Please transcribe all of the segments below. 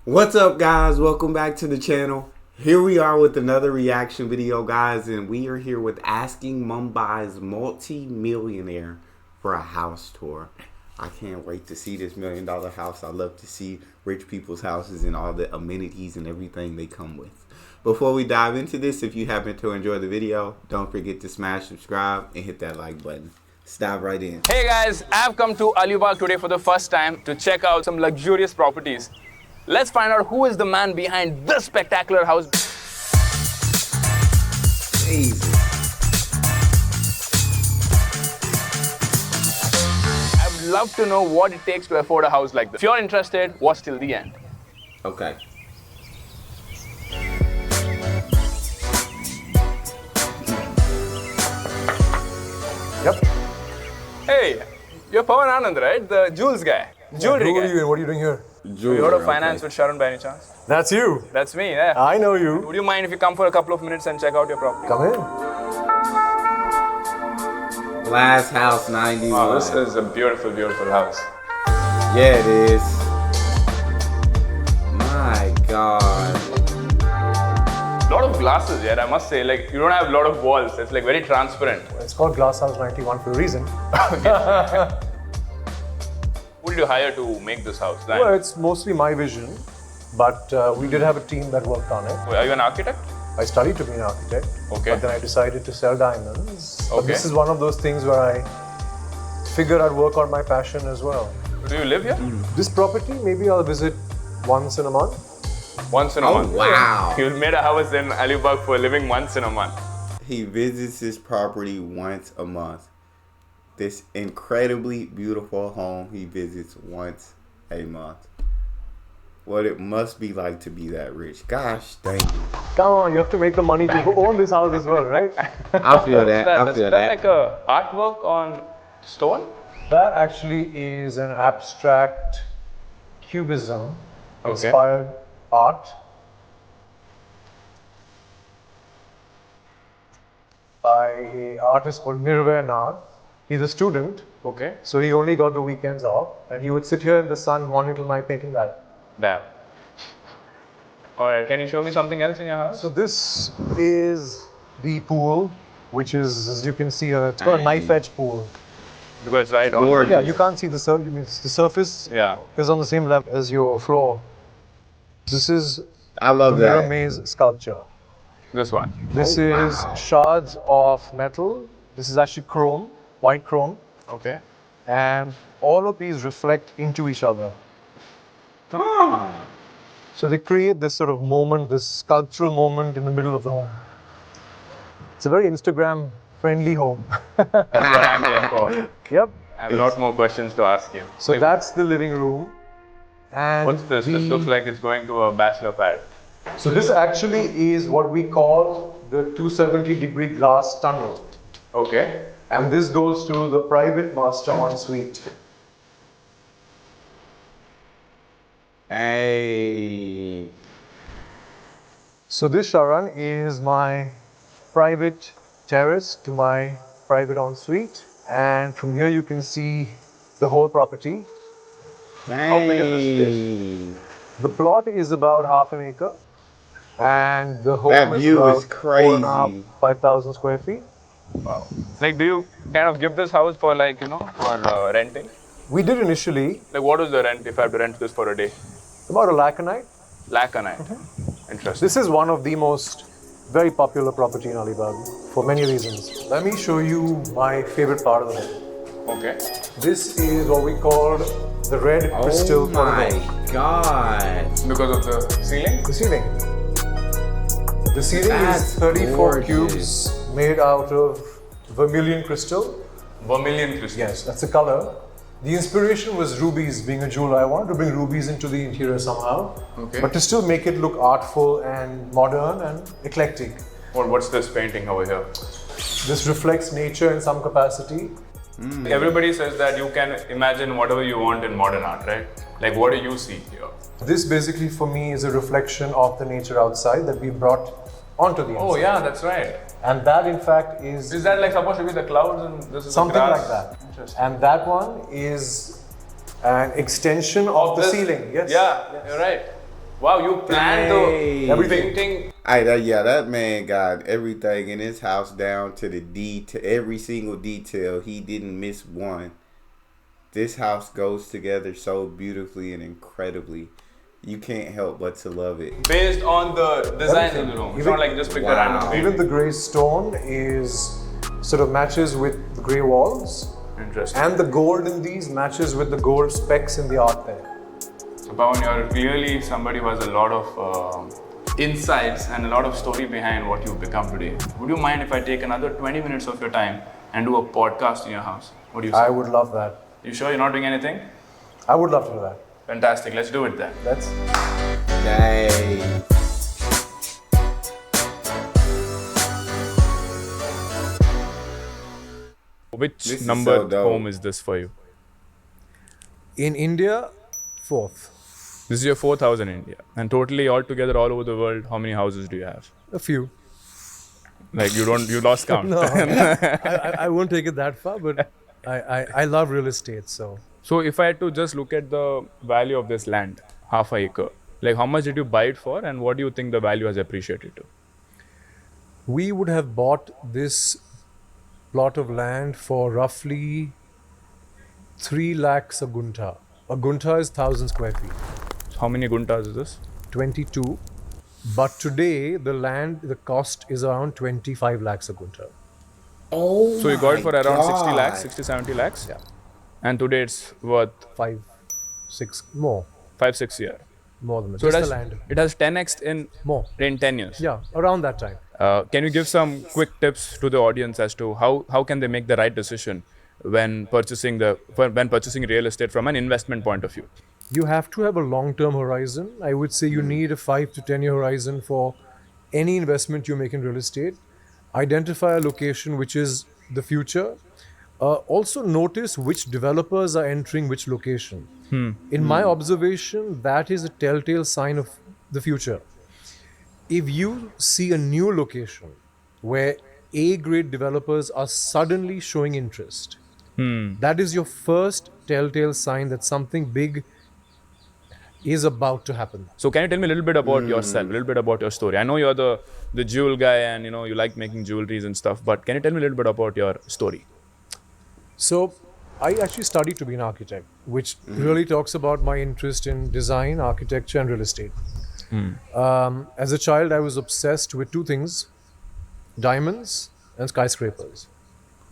What's up, guys? Welcome back to the channel. Here we are with another reaction video, guys, and we are here with asking Mumbai's multi-millionaire for a house tour. I can't wait to see this $1 million house. I love to see rich people's houses and all the amenities and everything they come with. Before we dive into this, if you happen to enjoy the video, don't forget to smash subscribe and hit that like button. Let's dive right in. Hey guys, I've come to Alibag today for the first time to check out some luxurious properties. Let's find out who is the man behind this spectacular house. Jesus. I'd love to know what it takes to afford a house like this. If you're interested, watch till the end. Okay. Yep. Hey, you're Pawan Anand, right? The jewels guy. Jewelry Who are guy. you and what are you doing here? You heard of finance with Sharon by any chance? That's you. That's me, yeah. I know you. Would you mind if you come for a couple of minutes and check out your property? Come in. Glass House 91. Wow, this is a beautiful, beautiful house. Yeah, it is. My God. A lot of glasses here, I must say. Like, you don't have a lot of walls. It's like very transparent. It's called Glass House 91 for a reason. Who did you hire to make this house? Well, it's mostly my vision, but we did have a team that worked on it. Are you an architect? I studied to be an architect, Okay. but then I decided to sell diamonds. But Okay. this is one of those things where I figured I'd work on my passion as well. Do you live here? This property, maybe I'll visit once in a month. Once in a month. Wow. You made a house in Alibag for living once in a month. He visits his property once a month. This incredibly beautiful home he visits once a month. What it must be like to be that rich. Gosh, dang it. Come on, you have to make the money to own this house as well, right? I feel that. I feel that. Like a artwork on stone? That actually is an abstract cubism inspired art by an artist called Neal. He's a student, Okay. so he only got the weekends off, and he would sit here in the sun morning till night painting that. Damn. Alright, can you show me something else in your house? So this is the pool, which is, as you can see, it's got a knife edge pool. Because right on. Gorgeous. Yeah, you can't see the surface. The surface Yeah. is on the same level as your floor. This is I love the mirror that. maze sculpture. This one. This is shards of metal. This is actually chrome, white chrome. Okay. And all of these reflect into each other. So they create this sort of moment, this sculptural moment in the middle of the home. It's a very Instagram friendly home. That's what I'm here for. Yep. I have a lot more questions to ask you. So that's the living room. And What's this? This looks like it's going to a bachelor pad. So this actually is what we call the 270-degree glass tunnel. Okay. And this goes to the private master ensuite. Hey. So this, Sharan, is my private terrace to my private ensuite. And from here you can see the whole property. Dang. The plot is about half an acre. And the home That view about is crazy. 4,500, 5,000 square feet. Wow. Like, do you kind of give this house for like, for renting? We did initially Like, what is the rent if I have to rent this for a day? about $1 lakh a night. Lakh a night. Interesting. This is one of the most very popular property in Alibag for many reasons. Let me show you my favorite part of the home. Okay. This is what we call the red crystal Oh my corridor. God. Because of the ceiling? The ceiling. The ceiling That's is 34 gorgeous. cubes made out of vermilion crystal. Vermilion crystal. Yes, that's a color. The inspiration was rubies. Being a jeweler, I wanted to bring rubies into the interior somehow, Okay. but to still make it look artful and modern and eclectic. Or what's this painting over here? This reflects nature in some capacity. Everybody says that you can imagine whatever you want in modern art, right? Like, what do you see here? This basically for me is a reflection of the nature outside that we brought onto the inside. Oh yeah, that's right. And that in fact is Is that like supposed to be the clouds and this is something the like grass? that. Interesting. And that one is an extension of the this- ceiling. Yes. Yeah, you're right. Wow, you planned the Everything. painting. That man got everything in his house down to the to every single detail. He didn't miss one. This house goes together so beautifully and incredibly. You can't help but to love it. Based on the design of the Everything. room. It's Even- not like just pick a Wow. random painting. Even the grey stone is sort of matches with the grey walls, Interesting. and the gold in these matches with the gold specks in the art there. So Pawan, you're clearly somebody who has a lot of insights and a lot of story behind what you've become today. Would you mind if I take another 20 minutes of your time and do a podcast in your house? What do you say? I would love that. You sure you're not doing anything? I would love to do that. Fantastic. Let's do it then. Let's. Dang. Which This is number so dope. home is this for you? In India, 4th. This is your 4th house in India. And totally altogether all over the world, how many houses do you have? A few. Like you lost count. No, I won't take it that far, but I love real estate, so. So if I had to just look at the value of this land, half an acre, like how much did you buy it for and what do you think the value has appreciated to? We would have bought this plot of land for roughly 3 lakhs a gunta. A gunta is 1,000 square feet. So how many guntas is this? 22. But today, the cost is around 25 lakhs a gunta. Oh, So you got it for around 60 God. lakhs, 60, 70 lakhs? Yeah. And today it's worth 5, 6, more. 5, 6 years. More than that. So Just the land. it has 10x More. in 10 years. Yeah, around that time. Can you give some quick tips to the audience as to how can they make the right decision when purchasing real estate from an investment point of view? You have to have a long-term horizon. I would say you need a 5 to 10 year horizon for any investment you make in real estate. Identify a location which is the future. Also notice which developers are entering which location. In my observation, that is a telltale sign of the future. If you see a new location where A-grade developers are suddenly showing interest, that is your first telltale sign that something big is about to happen. So can you tell me a little bit about yourself, a little bit about your story? I know you're the jewel guy and you like making jewelries and stuff, but can you tell me a little bit about your story? So I actually studied to be an architect, which really talks about my interest in design, architecture, and real estate. As a child, I was obsessed with two things: diamonds and skyscrapers.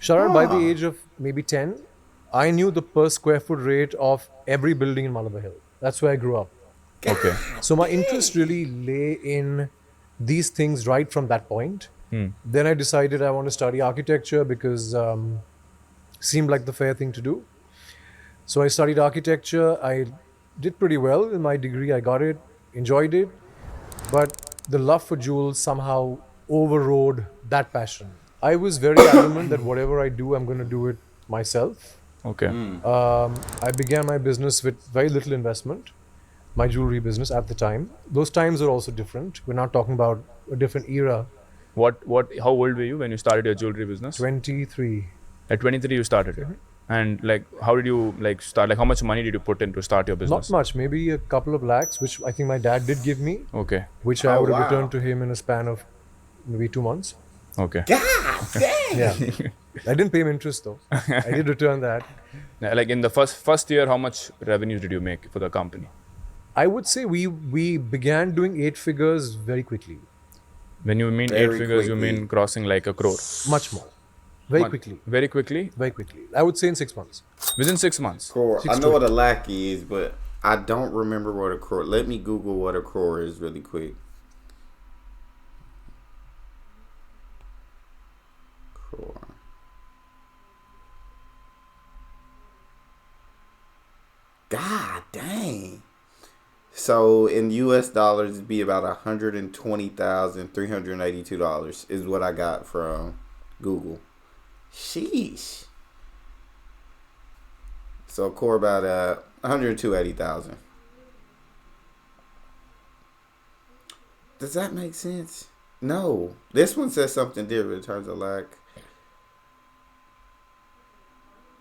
Sharan, by the age of maybe 10, I knew the per square foot rate of every building in Malabar Hill. That's where I grew up. Okay. So my interest really lay in these things right from that point. Then I decided I want to study architecture because seemed like the fair thing to do. So I studied architecture. I did pretty well in my degree. I got it, enjoyed it, but the love for jewels somehow overrode that passion. I was very adamant that whatever I do, I'm going to do it myself. Okay. I began my business with very little investment, my jewelry business at the time. Those times are also different. We're not talking about a different era. How old were you when you started your jewelry business? 23. At 23 you started it. And how did you start? How much money did you put in to start your business? Not much, maybe a couple of lakhs, which I think my dad did give me, Okay. which I would have wow. returned to him in a span of maybe 2 months. Okay. God dang. Yeah. I didn't pay him interest though. I did return that. Now, in the first year, how much revenue did you make for the company? I would say we began doing 8 figures very quickly. When you mean Very 8 figures, you quickly. mean crossing like a crore? Much more. Very quickly. Very quickly? Very quickly. I would say in 6 months. Within 6 months? Crore. I 6 know to what a lakh is, but I don't remember what a crore. Let me Google what a crore is really quick. Crore. God dang. So in US dollars, it'd be about $120,382 is what I got from Google. Sheesh. So core about $180,000. Does that make sense? No. This one says something different in terms of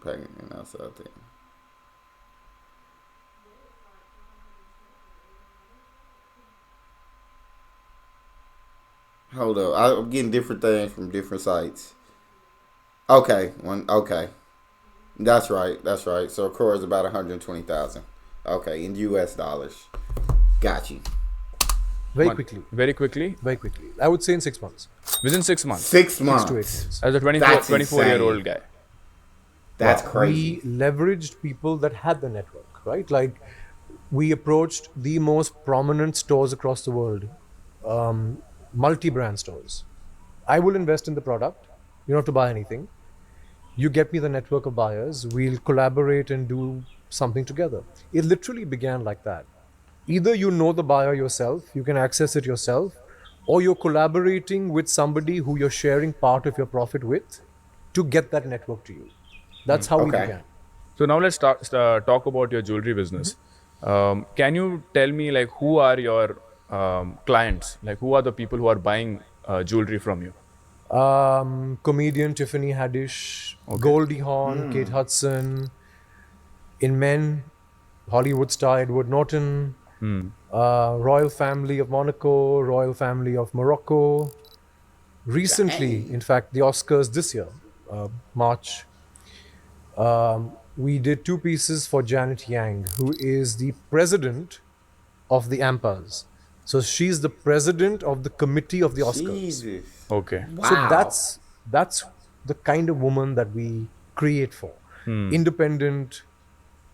packaging outside thing. Hold up. I'm getting different things from different sites. Okay, okay. That's right. That's right. So a crore is about 120,000. Okay, in US dollars. Got you. Very quickly. Very quickly. Very quickly. I would say in 6 months. Within 6 months. 6 6 to 8 months. months. As a 24-year-old guy. That's We crazy. leveraged people that had the network, right? Like we approached the most prominent stores across the world, multi-brand stores. I will invest in the product. You don't have to buy anything. You get me the network of buyers. We'll collaborate and do something together. It literally began like that. Either you know the buyer yourself, you can access it yourself, or you're collaborating with somebody who you're sharing part of your profit with to get that network to you. That's how we Okay. began. So now let's talk about your jewelry business. Can you tell me like who are your clients? Like who are the people who are buying jewelry from you? Comedian Tiffany Haddish, Goldie Hawn, Kate Hudson. In men, Hollywood star Edward Norton, Royal Family of Monaco, Royal Family of Morocco. Recently, in fact, the Oscars this year, March, we did 2 pieces for Janet Yang, who is the president of the AMPAs. So she's the president of the committee of the Oscars. Jesus. Okay. Wow. So that's the kind of woman that we create for. Independent,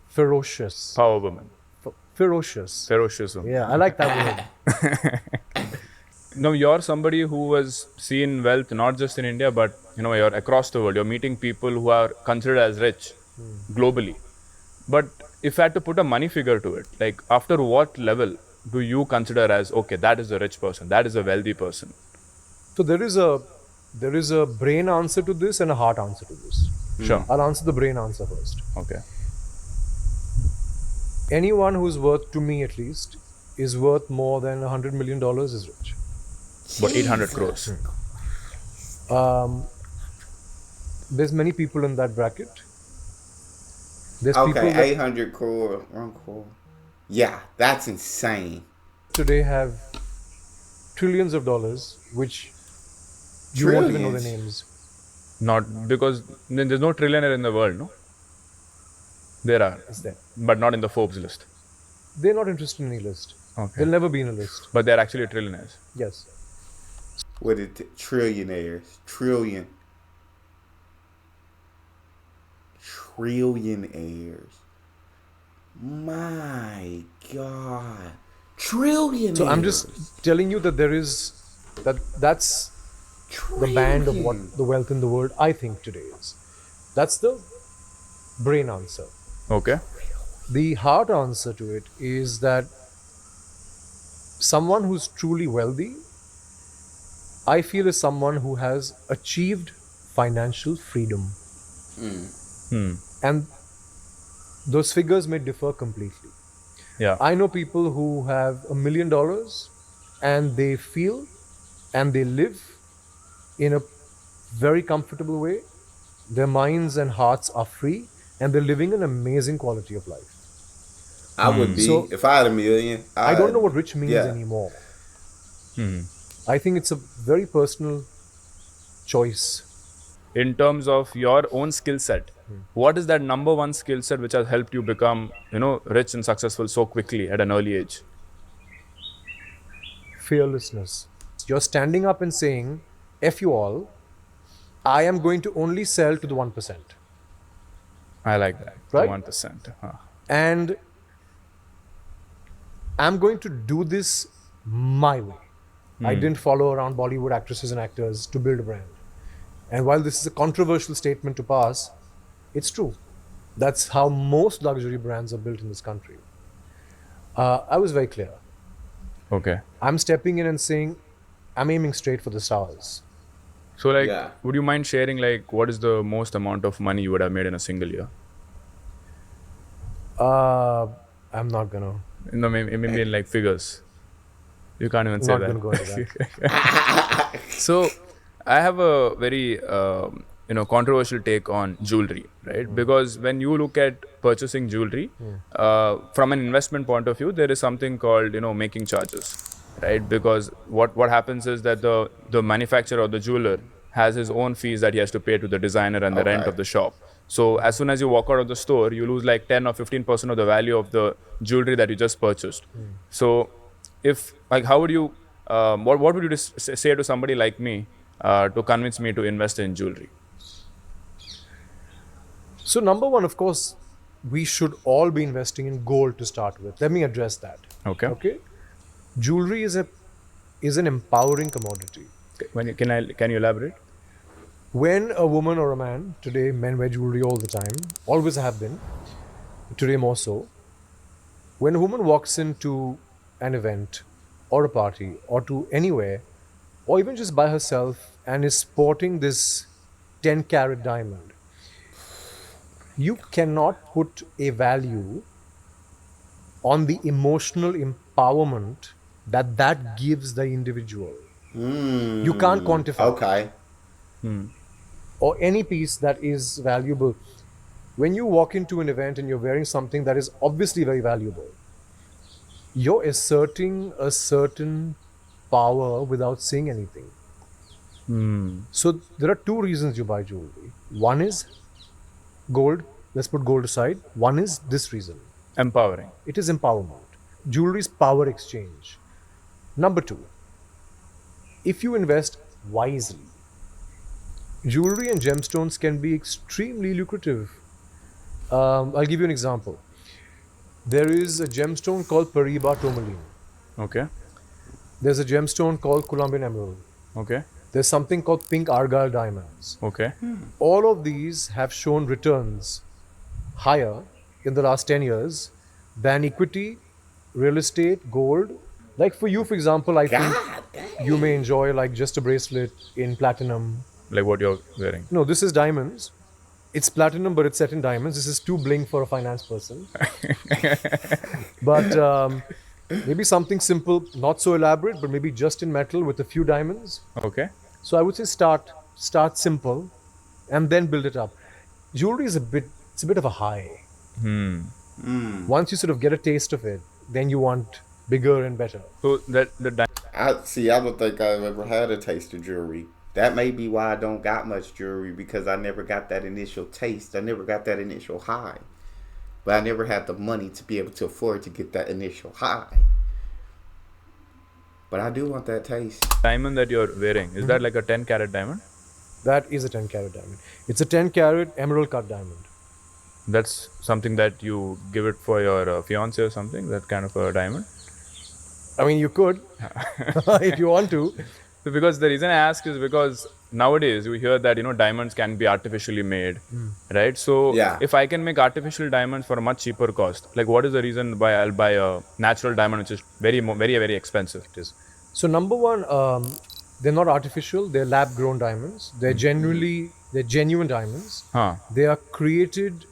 ferocious. Power woman. Ferocious. Ferocious woman. Yeah, I like that word. Now you're somebody who has seen wealth not just in India, but you're across the world. You're meeting people who are considered as rich globally. But if I had to put a money figure to it, like after what level do you consider as okay, that is a rich person, that is a wealthy person? So there is a brain answer to this and a heart answer to this. Sure. I'll answer the brain answer first. Okay. Anyone who's worth, to me at least, is worth more than $100 million is rich. But 800 crores. There's many people in that bracket. There's people Okay, that 800 crore. 1 crore. Yeah, that's insane. today have trillions of dollars, which you won't even know their Trillions? names. Not because there's no trillionaire in the world, no? There are, It's there. but not in the Forbes list. They're not interested in any list. Okay. They'll never be in a list. But they're actually trillionaires. Yes. What is it? Trillionaires. Trillionaires. My God. Trillionaires. So I'm just telling you that that's the band of what the wealth in the world I think today is. That's the brain answer. Okay. The heart answer to it is that someone who's truly wealthy, I feel, is someone who has achieved financial freedom. And those figures may differ completely. Yeah. I know people who have $1 million and they feel and they live in a very comfortable way. Their minds and hearts are free and they're living an amazing quality of life. I would be, So- if I had $1 million. I don't know what rich means yeah. anymore. I think it's a very personal choice. In terms of your own skill set, what is that number one skill set which has helped you become, rich and successful so quickly at an early age? Fearlessness. You're standing up and saying, F you all, I am going to only sell to the 1%. I like that. Right? 1%. Huh. And I'm going to do this my way. I didn't follow around Bollywood actresses and actors to build a brand. And while this is a controversial statement to pass, it's true. That's how most luxury brands are built in this country. I was very clear. Okay. I'm stepping in and saying, I'm aiming straight for the stars. So Yeah. would you mind sharing what is the most amount of money you would have made in a single year? I'm not gonna. Maybe in figures. You can't even say Not that. gonna go into that. So I have a very controversial take on jewelry, right? Because when you look at purchasing jewelry from an investment point of view, there is something called making charges, right? Because what happens is that the manufacturer or the jeweler has his own fees that he has to pay to the designer and the rent Okay. of the shop. So as soon as you walk out of the store, you lose like 10 or 15% of the value of the jewelry that you just purchased. So if like how would you what would you say to somebody like me to convince me to invest in jewelry? So number one, of course, we should all be investing in gold to start with. Let me address that. Okay. Okay. Jewelry is an empowering commodity. Can you elaborate? When a woman or a man, today men wear jewelry all the time, always have been, today more so. When a woman walks into an event or a party or to anywhere, or even just by herself and is sporting this 10 carat diamond, you cannot put a value on the emotional empowerment that gives the individual. You can't quantify. Okay. Or any piece that is valuable. When you walk into an event and you're wearing something that is obviously very valuable, you're asserting a certain power without saying anything. So there are two reasons you buy jewelry. One is gold. Let's put gold aside. One is this reason. Empowering. It is empowerment. Jewelry is power exchange. Number two, if you invest wisely, jewelry and gemstones can be extremely lucrative. I'll give you an example. There is a gemstone called Pariba tourmaline. Okay. There's a gemstone called Colombian emerald. Okay. There's something called pink argyle diamonds. Okay. All of these have shown returns higher in the last 10 years than equity, real estate, gold. Like for you, for example, I think you may enjoy like just a bracelet in platinum. Like what you're wearing. No, this is diamonds. It's platinum, but it's set in diamonds. This is too bling for a finance person. But maybe something simple, not so elaborate, but maybe just in metal with a few diamonds. Okay. So I would say start simple and then build it up. Jewelry is it's a bit of a high. Once you sort of get a taste of it, then you want bigger and better. So that the I don't think I've ever had a taste of jewelry. That may be why I don't got much jewelry, because I never got that initial taste. I never got that initial high. But I never had the money to be able to afford to get that initial high. But I do want that taste. diamond that you're wearing, is that like a 10 carat diamond? That is a 10 carat diamond. It's a 10 carat emerald cut diamond. That's something that you give it for your fiance or something, that kind of a diamond? I mean, you could if you want to. So because the reason I ask is because nowadays we hear that, diamonds can be artificially made, right? So Yeah. if I can make artificial diamonds for a much cheaper cost, like what is the reason why I'll buy a natural diamond which is very, very expensive? It is. So number one, they're not artificial. They're lab-grown diamonds. They're genuine diamonds. Huh. They are created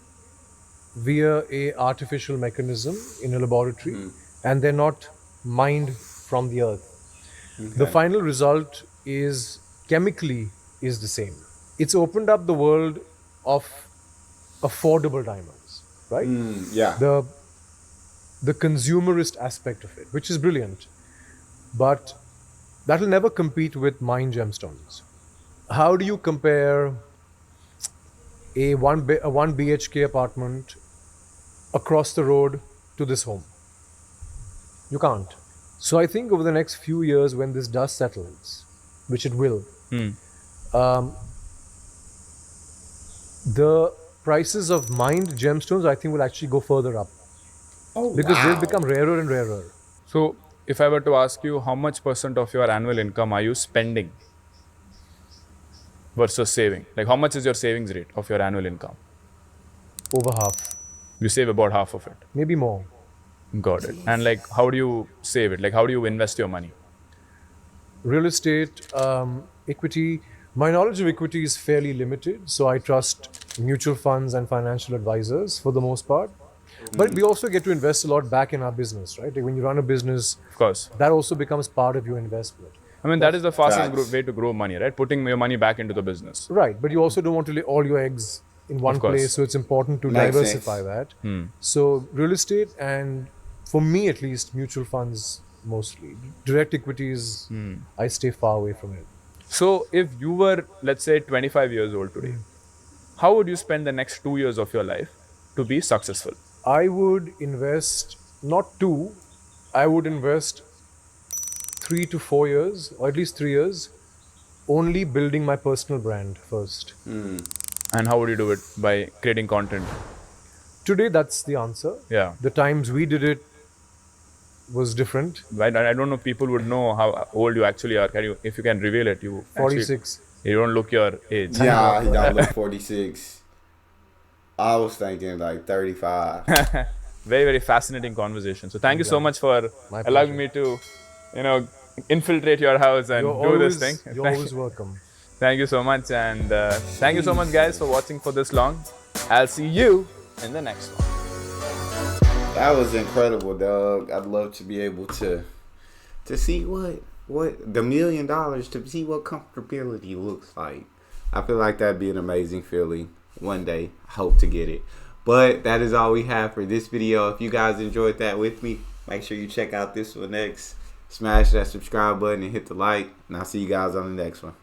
via a artificial mechanism in a laboratory, and they're not mined from the earth. The final result is chemically is the same. It's opened up the world of affordable diamonds, right? Yeah. The consumerist aspect of it, which is brilliant, but that will never compete with mined gemstones. How do you compare a 1 BHK apartment across the road to this home? You can't. So I think over the next few years, when this dust settles, which it will, the prices of mined gemstones, I think, will actually go further up. Oh, Because wow. they'll become rarer and rarer. So if I were to ask you how much % of your annual income are you spending versus saving? Like how much is your savings rate of your annual income? Over half, You save about half of it. maybe more. Got it. And like how do you save it? Like how do you invest your money? Real estate, equity. My knowledge of equity is fairly limited, so I trust mutual funds and financial advisors for the most part. But we also get to invest a lot back in our business, right? Like when you run a business, Of course. that also becomes part of your investment. I mean, that is the fastest Facts. way to grow money, right? Putting your money back into the business. Right, but you also don't want to lay all your eggs in one Of course. place, so it's important to Makes diversify that. So real estate and, for me at least, mutual funds mostly. Direct equities, I stay far away from it. So, if you were, let's say, 25 years old today, how would you spend the next 2 years of your life to be successful? I would invest not two, I would invest 3 to 4 years, or at least 3 years, only building my personal brand first. And how would you do it? By creating content? Today, that's the answer. Yeah. The times we did it was different. I don't know. People would know how old you actually are. If you can reveal it, you 46. Actually, you don't look your age. Yeah, he don't look 46. I was thinking like 35. Very, very fascinating conversation. So thank you so much for My allowing pleasure. me to, infiltrate your house and do this thing. You're always welcome. Thank you so much, and thank you so much, guys, for watching for this long. I'll see you in the next one. That was incredible, dog. I'd love to be able to see what the $1 million, to see what comfortability looks like. I feel like that'd be an amazing feeling. One day, I hope to get it. But that is all we have for this video. If you guys enjoyed that with me, make sure you check out this one next. Smash that subscribe button and hit the like. And I'll see you guys on the next one.